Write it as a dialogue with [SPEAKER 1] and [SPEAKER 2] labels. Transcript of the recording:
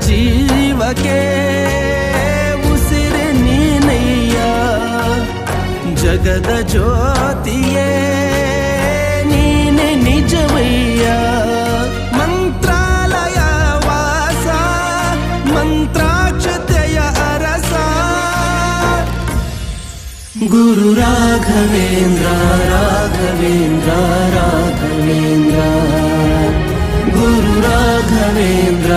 [SPEAKER 1] ಜೀವಕ್ಕೆ ಉಸಿರು ನೀನಯ್ಯ ಜಗದ ಜ್ಯೋತಿಯೇ ನೀನೆ ನಿಜವಯ್ಯ ಮಂತ್ರಾಲಯ ವಾಸ ಮಂತ್ರಾಕ್ಷತೆಯ ಅರಸ ಗುರು ರಾಘವೇಂದ್ರ ರಾಘವೇಂದ್ರ ರಾಘವೇಂದ್ರ ಗುರು ರಾಘವೇಂದ್ರ